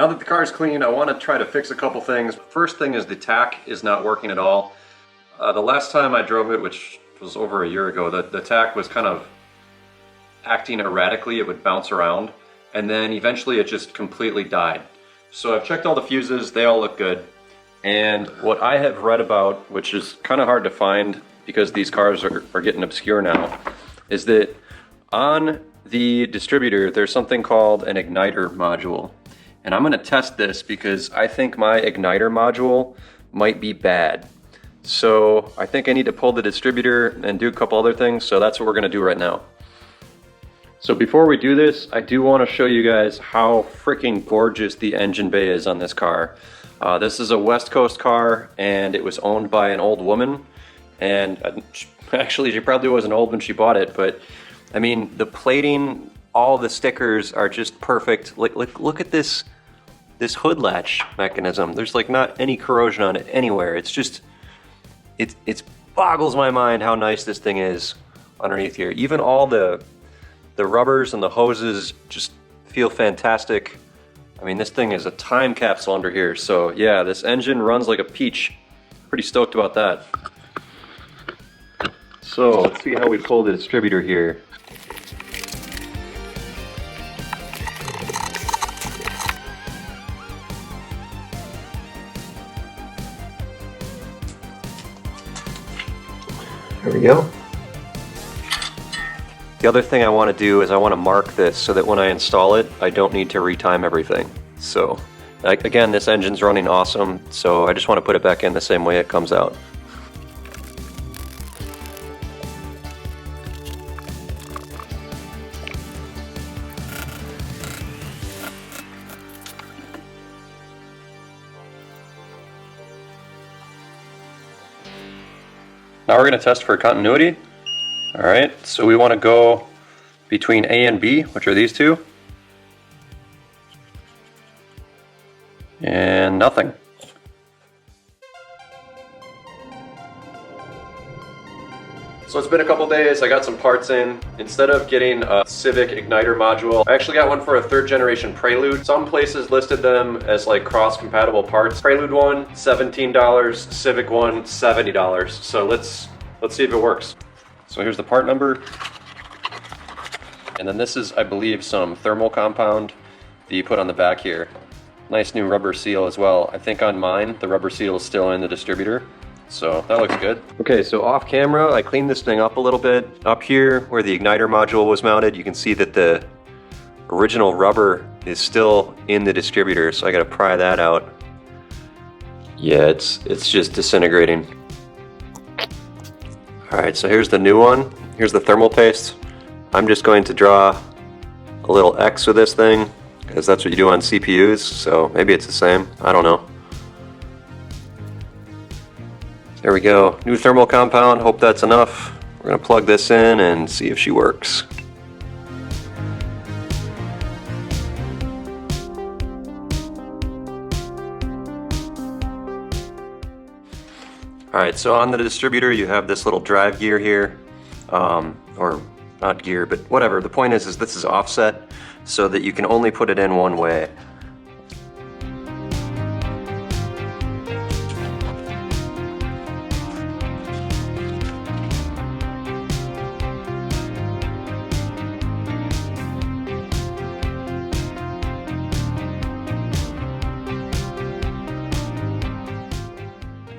Now that the car is clean, I want to try to fix a couple things. First thing is the tach is not working at all. The last time I drove it, which was over a year ago, the tach was kind of acting erratically. It would bounce around, and then eventually it just completely died. So I've checked all the fuses, they all look good. And what I have read about, which is kind of hard to find because these cars are getting obscure now, is that on the distributor there's something called an igniter module. And I'm going to test this because I think my igniter module might be bad. So I think I need to pull the distributor and do a couple other things, so that's what we're going to do right now. So before we do this, I do want to show you guys how freaking gorgeous the engine bay is on this car. This is a West Coast car, and it was owned by an old woman. And actually, she probably wasn't old when she bought it, but I mean, the plating, all the stickers are just perfect. Look at this hood latch mechanism. There's like not any corrosion on it anywhere. It's just, it boggles my mind how nice this thing is underneath here. Even all the rubbers and the hoses just feel fantastic. I mean, this thing is a time capsule under here. So yeah, this engine runs like a peach. Pretty stoked about that. So let's see how we pull the distributor here. There we go. The other thing I want to do is I want to mark this so that when I install it, I don't need to retime everything. So again, this engine's running awesome, so I just want to put it back in the same way it comes out. Now we're going to test for continuity. Alright, so we want to go between A and B, which are these two. And nothing. So it's been a couple days, I got some parts in. Instead of getting a Civic Igniter module, I actually got one for a 3rd generation Prelude. Some places listed them as like cross-compatible parts. Prelude one, $17, Civic one, $70. So let's see if it works. So here's the part number. And then this is, I believe, some thermal compound that you put on the back here. Nice new rubber seal as well. I think on mine, the rubber seal is still in the distributor. So that looks good. Okay, so off camera, I cleaned this thing up a little bit. Up here, where the igniter module was mounted, you can see that the original rubber is still in the distributor, so I gotta pry that out. Yeah, it's just disintegrating. Alright, so here's the new one. Here's the thermal paste. I'm just going to draw a little X with this thing, because that's what you do on CPUs, so maybe it's the same. I don't know. There we go. New thermal compound. Hope that's enough. We're going to plug this in and see if she works. Alright, so on the distributor you have this little drive gear here. Or not gear, but whatever. The point is this is offset so that you can only put it in one way.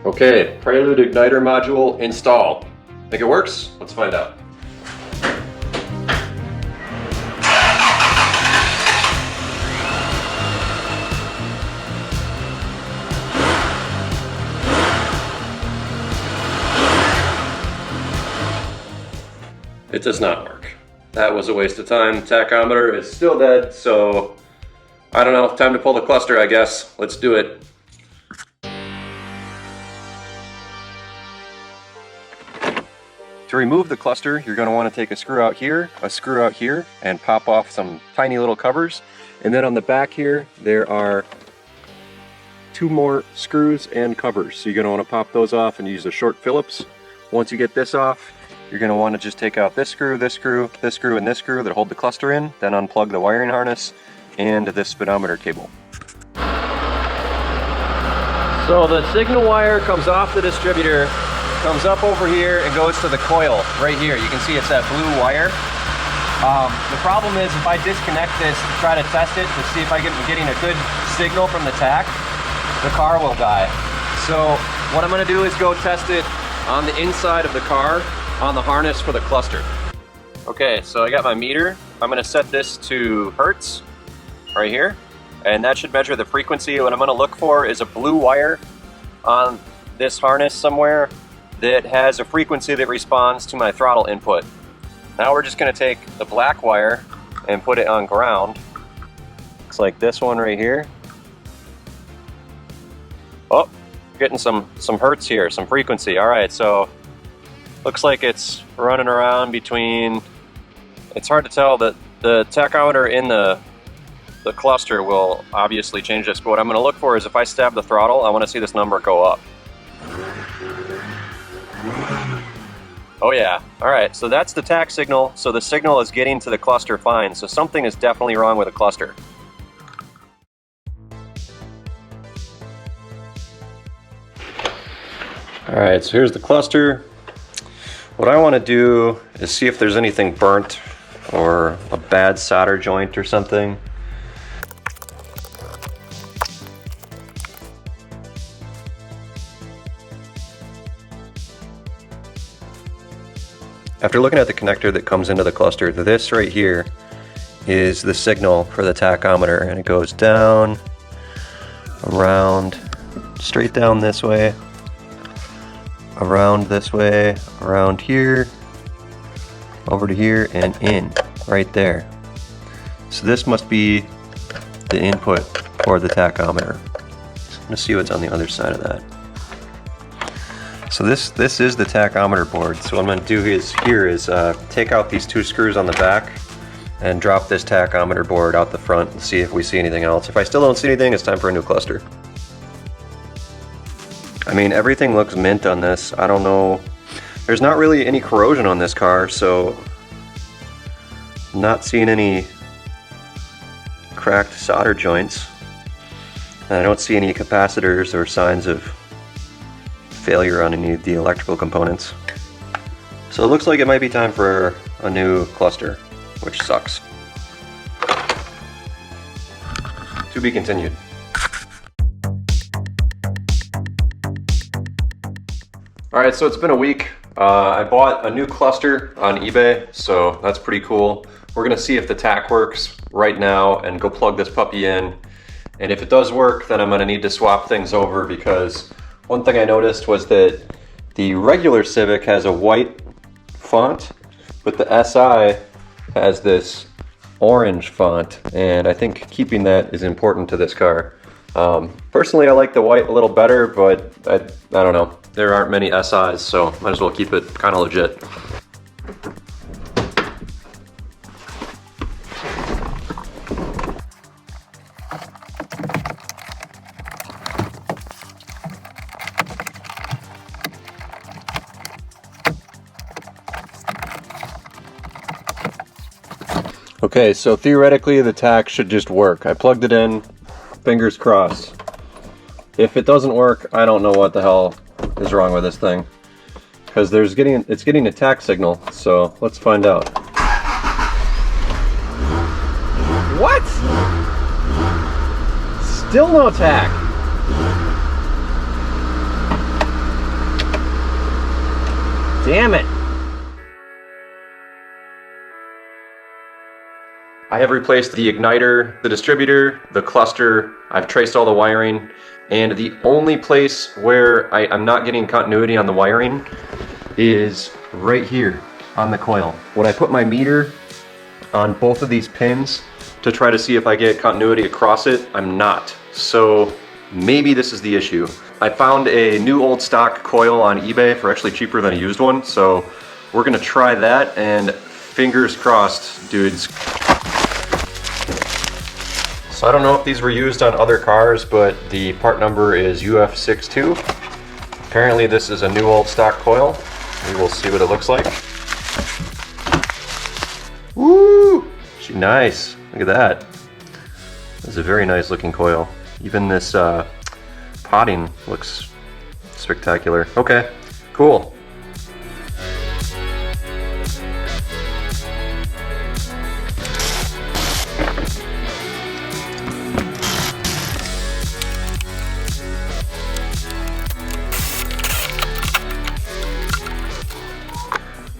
Okay, Prelude Igniter module installed. Think it works? Let's find out. It does not work. That was a waste of time. Tachometer is still dead, so I don't know, time to pull the cluster, I guess. Let's do it. To remove the cluster, you're going to want to take a screw out here, and pop off some tiny little covers. And then on the back here, there are 2 more screws and covers. So you're going to want to pop those off and use a short Phillips. Once you get this off, you're going to want to just take out this screw, this screw, this screw, and this screw that hold the cluster in, then unplug the wiring harness and this speedometer cable. So the signal wire comes off the distributor, comes up over here and goes to the coil right here. You can see it's that blue wire. The problem is if I disconnect this to try to test it to see if I'm getting a good signal from the tach, the car will die. So what I'm going to do is go test it on the inside of the car on the harness for the cluster. Okay, so I got my meter. I'm going to set this to hertz right here, and that should measure the frequency. What I'm going to look for is a blue wire on this harness somewhere that has a frequency that responds to my throttle input. Now we're just going to take the black wire and put it on ground. Looks like this one right here. Oh, getting some hertz here, some frequency. All right, so looks like it's running around between, it's hard to tell, that the tachometer in the cluster will obviously change this, but what I'm going to look for is if I stab the throttle, I want to see this number go up. Oh yeah, alright, so that's the tach signal, so the signal is getting to the cluster fine, so something is definitely wrong with the cluster. Alright, so here's the cluster. What I want to do is see if there's anything burnt or a bad solder joint or something. After looking at the connector that comes into the cluster, this right here is the signal for the tachometer, and it goes down, around, straight down this way, around this way, around here, over to here, and in, right there. So this must be the input for the tachometer. Let's see what's on the other side of that. So this is the tachometer board. So what I'm going to do is take out these two screws on the back and drop this tachometer board out the front and see if we see anything else. If I still don't see anything, it's time for a new cluster. I mean, everything looks mint on this. I don't know. There's not really any corrosion on this car, so I'm not seeing any cracked solder joints. And I don't see any capacitors or signs of failure on any of the electrical components. So it looks like it might be time for a new cluster, which sucks. To be continued. Alright, so it's been a week. I bought a new cluster on eBay, so that's pretty cool. We're gonna see if the tach works right now and go plug this puppy in. And if it does work, then I'm gonna need to swap things over, because one thing I noticed was that the regular Civic has a white font, but the Si has this orange font, and I think keeping that is important to this car. Personally, I like the white a little better, but I don't know. There aren't many SIs, so might as well keep it kind of legit. Okay, so theoretically the tach should just work. I plugged it in, fingers crossed. If it doesn't work, I don't know what the hell is wrong with this thing, because it's getting a tach signal, so let's find out. What? Still no tach. Damn it. I have replaced the igniter, the distributor, the cluster. I've traced all the wiring, and the only place where I'm not getting continuity on the wiring is right here on the coil. When I put my meter on both of these pins to try to see if I get continuity across it, I'm not. So maybe this is the issue. I found a new old stock coil on eBay for actually cheaper than a used one, so we're gonna try that, and fingers crossed, dudes. So I don't know if these were used on other cars, but the part number is UF62. Apparently this is a new old stock coil. We will see what it looks like. Woo! Nice. Look at that. This is a very nice looking coil. Even this potting looks spectacular. Okay, cool.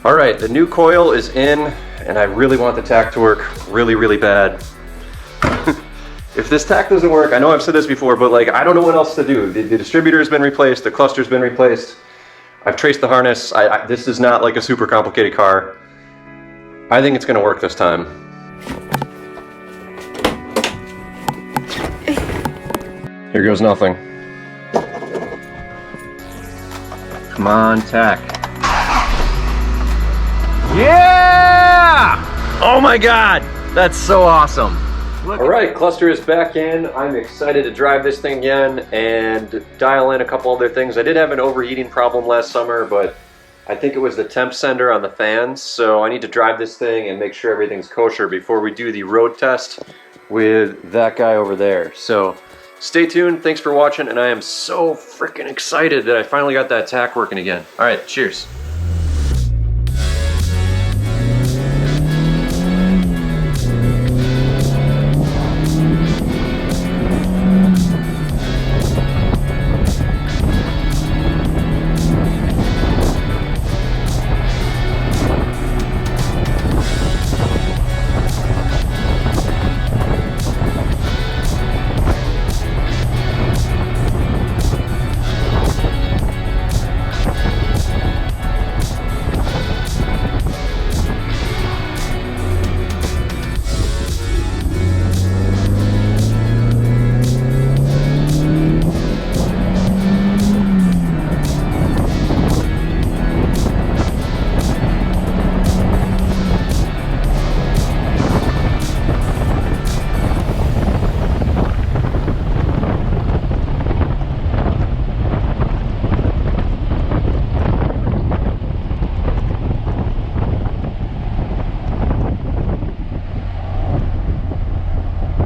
All right, the new coil is in, and I really want the tach to work really, really bad. If this tach doesn't work, I know I've said this before, but like, I don't know what else to do. The distributor's been replaced, the cluster's been replaced. I've traced the harness. This is not like a super complicated car. I think it's gonna work this time. Here goes nothing. Come on, tach. Yeah! Oh my God, that's so awesome. All right, cluster is back in. I'm excited to drive this thing again and dial in a couple other things. I did have an overheating problem last summer, but I think it was the temp sender on the fans. So I need to drive this thing and make sure everything's kosher before we do the road test with that guy over there. So stay tuned, thanks for watching, and I am so freaking excited that I finally got that tach working again. All right, cheers.